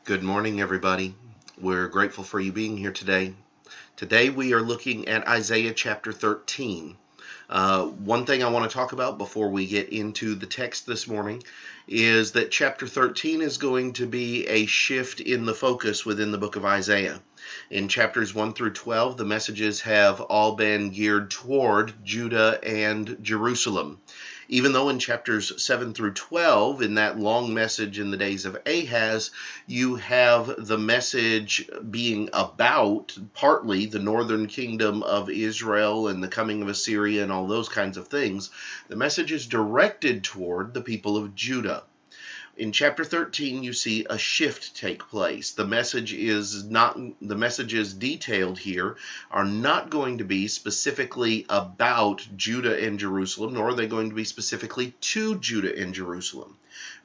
Good morning, everybody. We're grateful for you being here today. Today we are looking at Isaiah chapter 13. One thing I want to talk about before we get into the text this morning is that chapter 13 is going to be a shift in the focus within the book of Isaiah. In chapters 1 through 12, the messages have all been geared toward Judah and Jerusalem. Even though in chapters 7 through 12, in that long message in the days of Ahaz, you have the message being about partly the northern kingdom of Israel and the coming of Assyria and all those kinds of things, the message is directed toward the people of Judah. In chapter 13, you see a shift take place. The messages detailed here are not going to be specifically about Judah and Jerusalem, nor are they going to be specifically to Judah and Jerusalem.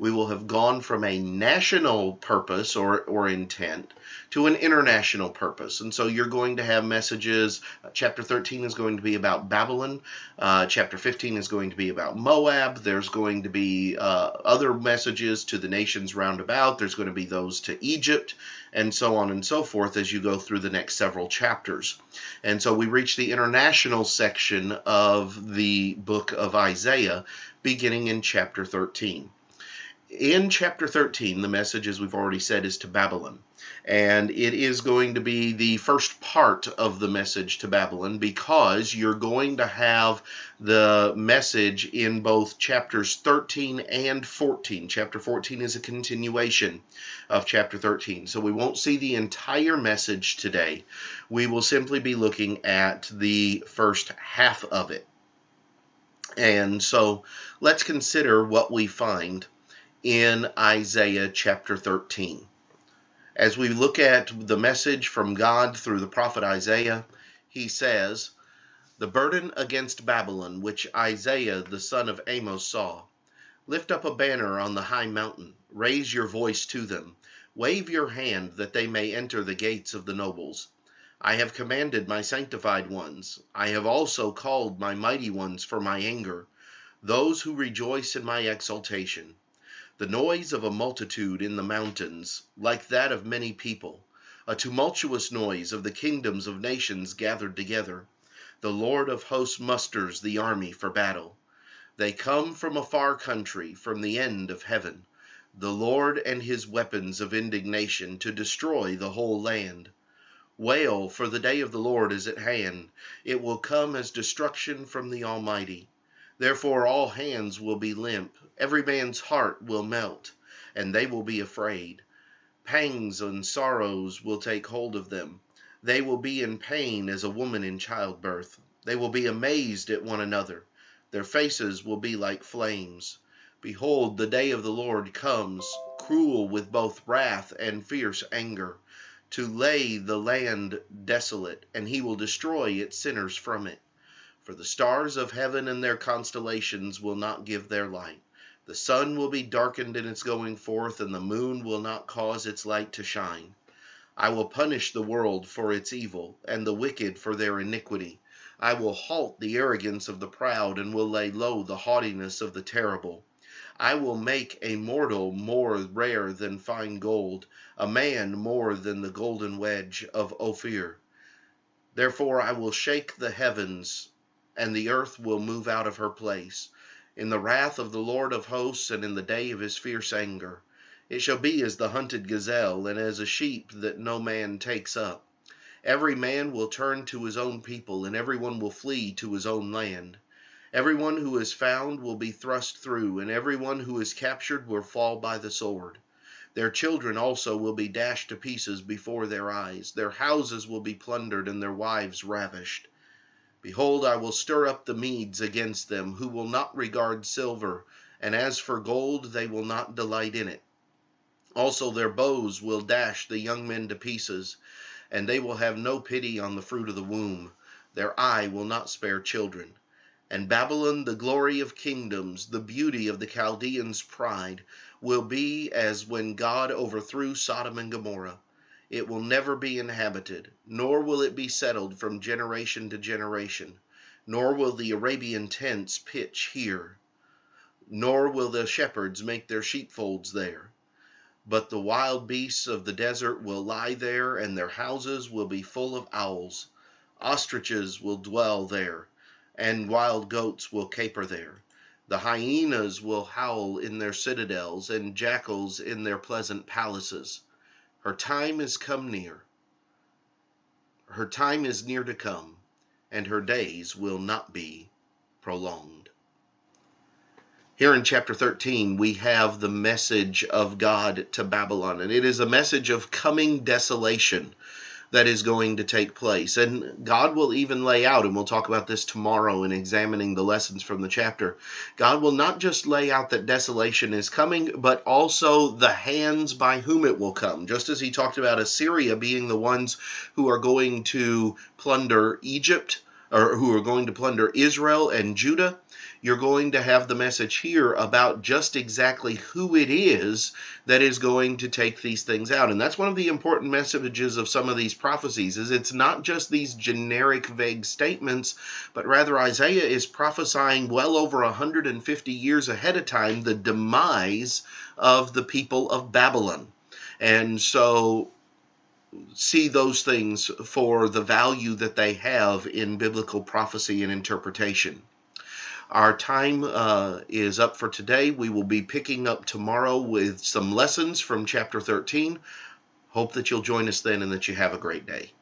We will have gone from a national purpose or intent to an international purpose. And so you're going to have messages. Chapter 13 is going to be about Babylon. Chapter 15 is going to be about Moab. There's going to be other messages to the nations round about. There's going to be those to Egypt, and so on and so forth as you go through the next several chapters. And so we reach the international section of the book of Isaiah, beginning in chapter 13. In chapter 13, the message, as we've already said, is to Babylon. And it is going to be the first part of the message to Babylon because you're going to have the message in both chapters 13 and 14. Chapter 14 is a continuation of chapter 13. So we won't see the entire message today. We will simply be looking at the first half of it. And so let's consider what we find in Isaiah chapter 13. As we look at the message from God through the prophet Isaiah, he says, "The burden against Babylon, which Isaiah the son of Amos saw. Lift up a banner on the high mountain, raise your voice to them, wave your hand that they may enter the gates of the nobles. I have commanded my sanctified ones. I have also called my mighty ones for my anger, those who rejoice in my exaltation. The noise of a multitude in the mountains, like that of many people, a tumultuous noise of the kingdoms of nations gathered together. The Lord of hosts musters the army for battle. They come from a far country, from the end of heaven, the Lord and his weapons of indignation to destroy the whole land. Wail, for the day of the Lord is at hand. It will come as destruction from the Almighty. Therefore all hands will be limp, every man's heart will melt, and they will be afraid. Pangs and sorrows will take hold of them. They will be in pain as a woman in childbirth. They will be amazed at one another. Their faces will be like flames. Behold, the day of the Lord comes, cruel with both wrath and fierce anger, to lay the land desolate, and he will destroy its sinners from it. For the stars of heaven and their constellations will not give their light. The sun will be darkened in its going forth, and the moon will not cause its light to shine. I will punish the world for its evil, and the wicked for their iniquity. I will halt the arrogance of the proud, and will lay low the haughtiness of the terrible. I will make a mortal more rare than fine gold, a man more than the golden wedge of Ophir. Therefore I will shake the heavens, and the earth will move out of her place, in the wrath of the Lord of hosts, and in the day of his fierce anger. It shall be as the hunted gazelle, and as a sheep that no man takes up. Every man will turn to his own people, and every one will flee to his own land. Every one who is found will be thrust through, and every one who is captured will fall by the sword. Their children also will be dashed to pieces before their eyes. Their houses will be plundered, and their wives ravished. Behold, I will stir up the Medes against them, who will not regard silver, and as for gold, they will not delight in it. Also their bows will dash the young men to pieces, and they will have no pity on the fruit of the womb. Their eye will not spare children. And Babylon, the glory of kingdoms, the beauty of the Chaldeans' pride, will be as when God overthrew Sodom and Gomorrah. It will never be inhabited, nor will it be settled from generation to generation, nor will the Arabian tents pitch here, nor will the shepherds make their sheepfolds there. But the wild beasts of the desert will lie there, and their houses will be full of owls. Ostriches will dwell there, and wild goats will caper there. The hyenas will howl in their citadels, and jackals in their pleasant palaces. Her time is come near. Her time is near to come, and her days will not be prolonged. Here in chapter 13, we have the message of God to Babylon, and it is a message of coming desolation that is going to take place. And God will even lay out, and we'll talk about this tomorrow in examining the lessons from the chapter, God will not just lay out that desolation is coming, but also the hands by whom it will come. Just as he talked about Assyria being the ones who are going to plunder Egypt, or who are going to plunder Israel and Judah, you're going to have the message here about just exactly who it is that is going to take these things out. And that's one of the important messages of some of these prophecies, is it's not just these generic, vague statements, but rather Isaiah is prophesying well over 150 years ahead of time the demise of the people of Babylon. And so see those things for the value that they have in biblical prophecy and interpretation. Our time is up for today. We will be picking up tomorrow with some lessons from chapter 13. Hope that you'll join us then and that you have a great day.